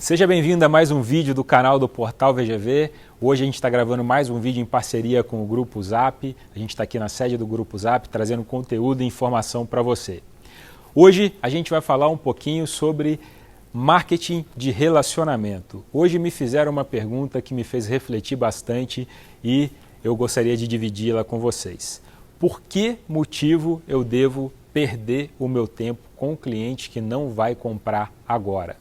Seja bem-vindo a mais um vídeo do canal do Portal VGV. Hoje a gente está gravando mais um vídeo em parceria com o Grupo Zap. A gente está aqui na sede do Grupo Zap trazendo conteúdo e informação para você. Hoje a gente vai falar um pouquinho sobre marketing de relacionamento. Hoje me fizeram uma pergunta que me fez refletir bastante e eu gostaria de dividi-la com vocês. Por que motivo eu devo perder o meu tempo com um cliente que não vai comprar agora?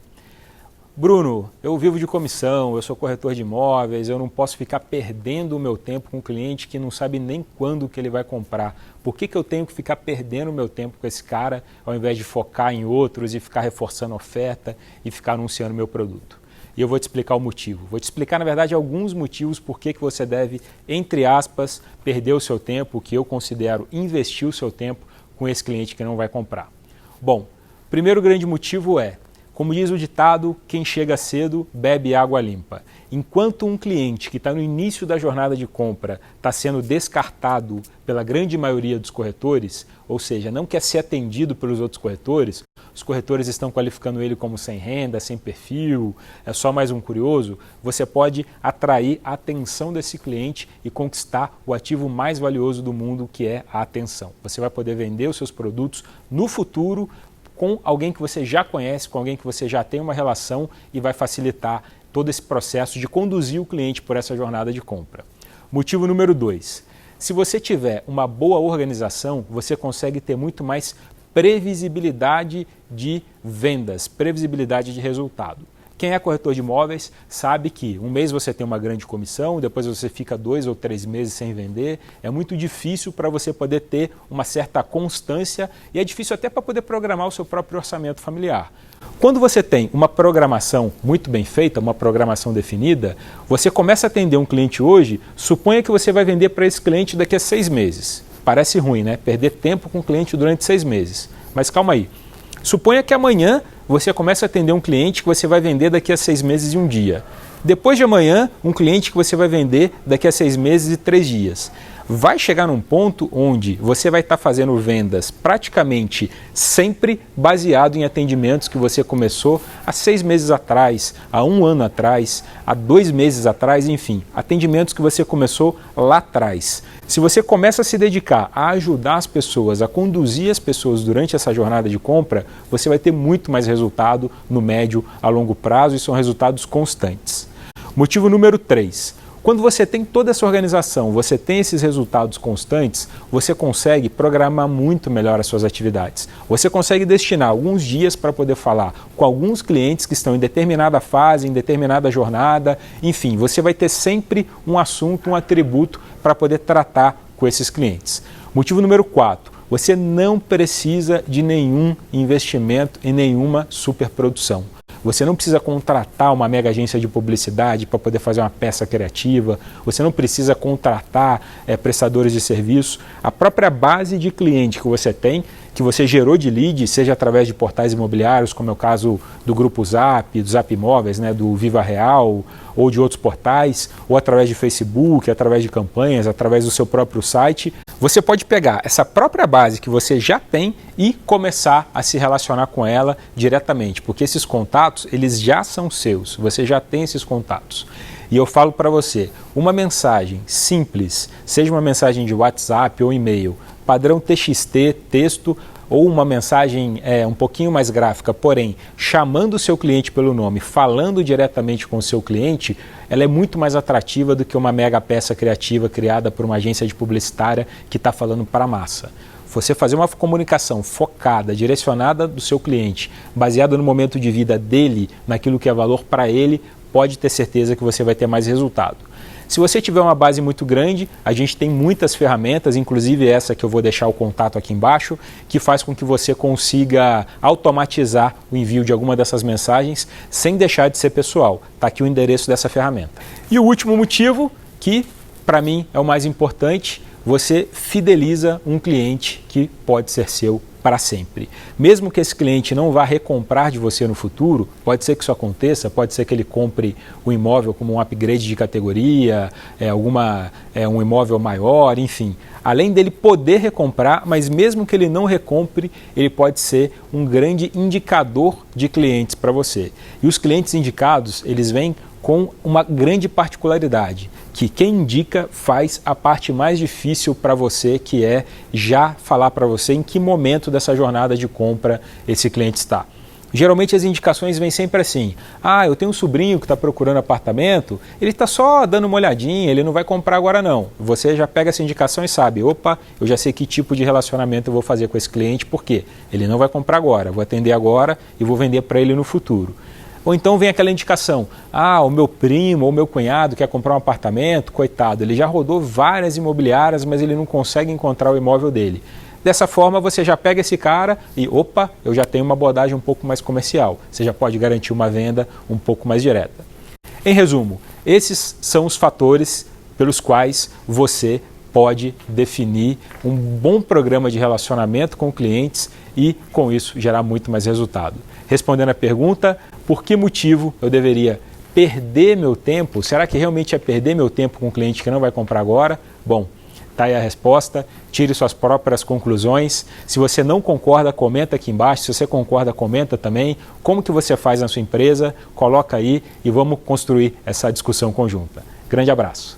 Bruno, eu vivo de comissão, eu sou corretor de imóveis, eu não posso ficar perdendo o meu tempo com um cliente que não sabe nem quando que ele vai comprar. Por que eu tenho que ficar perdendo o meu tempo com esse cara ao invés de focar em outros e ficar reforçando a oferta e ficar anunciando meu produto? E eu vou te explicar o motivo. Vou te explicar, na verdade, alguns motivos por que você deve, entre aspas, perder o seu tempo, o que eu considero investir o seu tempo com esse cliente que não vai comprar. Bom, o primeiro grande motivo é, como diz o ditado, quem chega cedo bebe água limpa. Enquanto um cliente que está no início da jornada de compra está sendo descartado pela grande maioria dos corretores, ou seja, não quer ser atendido pelos outros corretores, os corretores estão qualificando ele como sem renda, sem perfil, é só mais um curioso, você pode atrair a atenção desse cliente e conquistar o ativo mais valioso do mundo, que é a atenção. Você vai poder vender os seus produtos no futuro com alguém que você já conhece, com alguém que você já tem uma relação e vai facilitar todo esse processo de conduzir o cliente por essa jornada de compra. Motivo número 2. Se você tiver uma boa organização, você consegue ter muito mais previsibilidade de vendas, previsibilidade de resultado. Quem é corretor de imóveis sabe que um mês você tem uma grande comissão, depois você fica 2 ou 3 meses sem vender. É muito difícil para você poder ter uma certa constância e é difícil até para poder programar o seu próprio orçamento familiar. Quando você tem uma programação muito bem feita, uma programação definida, você começa a atender um cliente hoje, suponha que você vai vender para esse cliente daqui a 6 meses. Parece ruim, né? Perder tempo com o cliente durante 6 meses. Mas calma aí. Suponha que amanhã você começa a atender um cliente que você vai vender daqui a 6 meses e 1 dia. Depois de amanhã, um cliente que você vai vender daqui a 6 meses e 3 dias. Vai chegar num ponto onde você vai estar fazendo vendas praticamente sempre baseado em atendimentos que você começou há 6 meses atrás, há 1 ano atrás, há 2 meses atrás, enfim, atendimentos que você começou lá atrás. Se você começa a se dedicar a ajudar as pessoas, a conduzir as pessoas durante essa jornada de compra, você vai ter muito mais resultado no médio a longo prazo e são resultados constantes. Motivo número 3. Quando você tem toda essa organização, você tem esses resultados constantes, você consegue programar muito melhor as suas atividades. Você consegue destinar alguns dias para poder falar com alguns clientes que estão em determinada fase, em determinada jornada, enfim, você vai ter sempre um assunto, um atributo para poder tratar com esses clientes. Motivo número 4. Você não precisa de nenhum investimento em nenhuma superprodução. Você não precisa contratar uma mega agência de publicidade para poder fazer uma peça criativa, você não precisa contratar prestadores de serviço. A própria base de cliente que você tem, que você gerou de lead, seja através de portais imobiliários, como é o caso do Grupo Zap, do Zap Imóveis, né, do Viva Real, ou de outros portais, ou através de Facebook, através de campanhas, através do seu próprio site, você pode pegar essa própria base que você já tem e começar a se relacionar com ela diretamente, porque esses contatos, eles já são seus, você já tem esses contatos. E eu falo para você, uma mensagem simples, seja uma mensagem de WhatsApp ou e-mail, padrão TXT, texto, ou uma mensagem um pouquinho mais gráfica, porém, chamando o seu cliente pelo nome, falando diretamente com o seu cliente, ela é muito mais atrativa do que uma mega peça criativa criada por uma agência de publicitária que está falando para a massa. Você fazer uma comunicação focada, direcionada do seu cliente, baseada no momento de vida dele, naquilo que é valor para ele, pode ter certeza que você vai ter mais resultado. Se você tiver uma base muito grande, a gente tem muitas ferramentas, inclusive essa que eu vou deixar o contato aqui embaixo, que faz com que você consiga automatizar o envio de alguma dessas mensagens sem deixar de ser pessoal. Está aqui o endereço dessa ferramenta. E o último motivo, que para mim é o mais importante, você fideliza um cliente que pode ser seu para sempre. Mesmo que esse cliente não vá recomprar de você no futuro, pode ser que isso aconteça, pode ser que ele compre o imóvel como um upgrade de categoria, um imóvel maior, enfim. Além dele poder recomprar, mas mesmo que ele não recompre, ele pode ser um grande indicador de clientes para você. E os clientes indicados, eles vêm com uma grande particularidade, que quem indica faz a parte mais difícil para você, que é já falar para você em que momento dessa jornada de compra esse cliente está. Geralmente as indicações vêm sempre assim: ah, eu tenho um sobrinho que está procurando apartamento, ele está só dando uma olhadinha, ele não vai comprar agora não. Você já pega essa indicação e sabe, opa, eu já sei que tipo de relacionamento eu vou fazer com esse cliente, porque ele não vai comprar agora, vou atender agora e vou vender para ele no futuro. Ou então vem aquela indicação: ah, o meu primo ou meu cunhado quer comprar um apartamento, coitado, ele já rodou várias imobiliárias, mas ele não consegue encontrar o imóvel dele. Dessa forma, você já pega esse cara e, opa, eu já tenho uma abordagem um pouco mais comercial. Você já pode garantir uma venda um pouco mais direta. Em resumo, esses são os fatores pelos quais você pode definir um bom programa de relacionamento com clientes e, com isso, gerar muito mais resultado. Respondendo a pergunta, por que motivo eu deveria perder meu tempo? Será que realmente é perder meu tempo com um cliente que não vai comprar agora? Bom, está aí a resposta, tire suas próprias conclusões. Se você não concorda, comenta aqui embaixo. Se você concorda, comenta também. Como que você faz na sua empresa? Coloca aí e vamos construir essa discussão conjunta. Grande abraço.